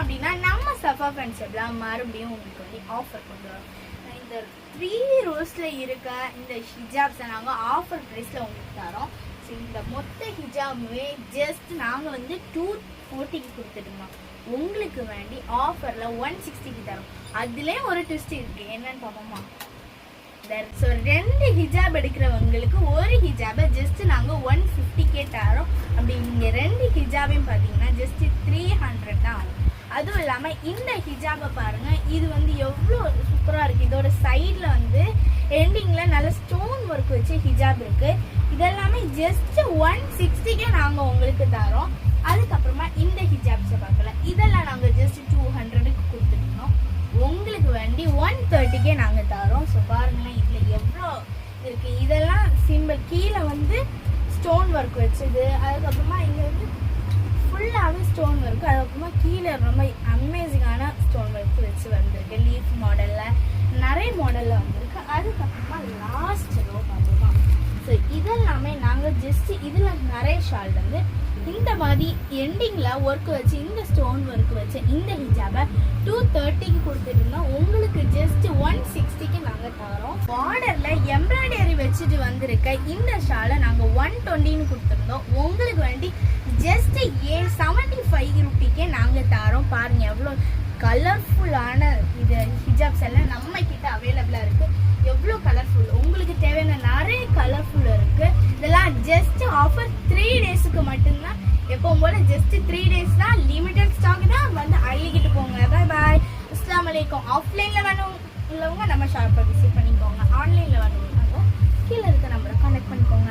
அப்படின்னா நம்ம சஃபா ஃப்ரெண்ட்ஷிப்ல மறுபடியும் உங்களுக்கு வந்து ஆஃபர் கொண்டு வரோம். இந்த 3 ரோஸ்ல இருக்க இந்த ஹிஜாப்ஸை நாங்கள் ஆஃபர் ப்ரைஸில் உங்களுக்கு தரோம். ஸோ இந்த மொத்த ஹிஜாபுமே ஜஸ்ட் நாங்கள் வந்து 240க்கு கொடுத்துட்டோம். உங்களுக்கு வேண்டி ஆஃபரில் 160க்கு தரோம். அதுலேயே ஒரு ட்விஸ்ட் இருக்குது, என்னன்னு பார்ப்போமா? ஸோ 2 ஹிஜாப் எடுக்கிறவங்களுக்கு ஒரு ஹிஜாபை ஜஸ்ட் நாங்கள் 150K தரோம். அப்படி நீங்கள் 2 ஹிஜாபையும் பார்த்தீங்கன்னா ஜஸ்ட் 300 தான் ஆகும். அதுவும் இல்லாமல் இந்த ஹிஜாபை பாருங்கள், இது வந்து எவ்வளோ சூப்பராக இருக்குது. இதோட சைடில் வந்து எண்டிங்கில் நல்ல ஸ்டோன் ஒர்க் வச்சு ஹிஜாப் இருக்குது. இதெல்லாமே ஜஸ்ட் 160K நாங்கள் உங்களுக்கு தரோம். அதுக்கப்புறமா இந்த ஹிஜாப்ஸை பார்க்கலாம், இதெல்லாம் நாங்கள் ஜஸ்ட் 200க்கு கொடுத்துருக்கோம். உங்களுக்கு வேண்டி 130K நாங்கள் தரோம். ஸோ பாருங்களேன் இதில் எவ்வளோ இருக்குது. இதெல்லாம் சிம்பிள், கீழே வந்து ஸ்டோன் ஒர்க் வச்சுது. அதுக்கப்புறமா இங்கே வந்து ஃபுல்லாகவே ஸ்டோன் ஒர்க்கு. அதுக்கப்புறமா கீழே ரொம்ப அமேசிங்கான ஸ்டோன் ஒர்க் வச்சு வந்திருக்கு. லீஃப் மாடலில் நிறைய மாடலில் வந்திருக்கு. அதுக்கப்புறமா லாஸ்ட் ரோ பார்த்துருக்கோம். ஸோ இதெல்லாமே நாங்கள் ஜஸ்ட் இதில் நிறைய ஷால் வந்து இந்த மாதிரி எண்டிங்கில் ஒர்க் வச்சு இந்த ஸ்டோன் ஒர்க் வச்சு இந்த ஹிஜாபை 230க்கு கொடுத்துருந்தோம். உங்களுக்கு ஜஸ்ட் 160க்கு நாங்கள் தரோம். பார்டரில் எம்ப்ராய்டரி வச்சுட்டு வந்திருக்க இந்த ஷாலை நாங்கள் 120ன்னு கொடுத்துருந்தோம். உங்களுக்கு வேண்டி ஜஸ்ட் 75 ரூபிக்கே நாங்கள் தரோம். பாருங்கள் எவ்வளோ கலர்ஃபுல்லான இது ஹிஜாப்ஸ் எல்லாம் நம்ம கிட்ட அவைலபிளாக இருக்குது. எவ்வளோ கலர்ஃபுல், உங்களுக்கு தேவையான நிறைய கலர்ஃபுல் இருக்குது. இதெல்லாம் ஜஸ்ட் ஆஃபர் 3 டேஸுக்கு மட்டும்தான். எப்பவும் போல ஜஸ்ட் 3 டேஸ் தான், லிமிடெட் ஸ்டாக் தான். வந்து அள்ளிக்கிட்டு போங்க. பாய் பாய், அஸ்ஸலாமு அலைக்கும். ஆஃப்லைனில் வேணும் உள்ளவங்க நம்ம ஷாப்பை விசிட் பண்ணிக்கோங்க. ஆன்லைனில் வேணும்னாலும் கீழே இருக்க நம்பரை கான்டாக்ட் பண்ணிக்கோங்க.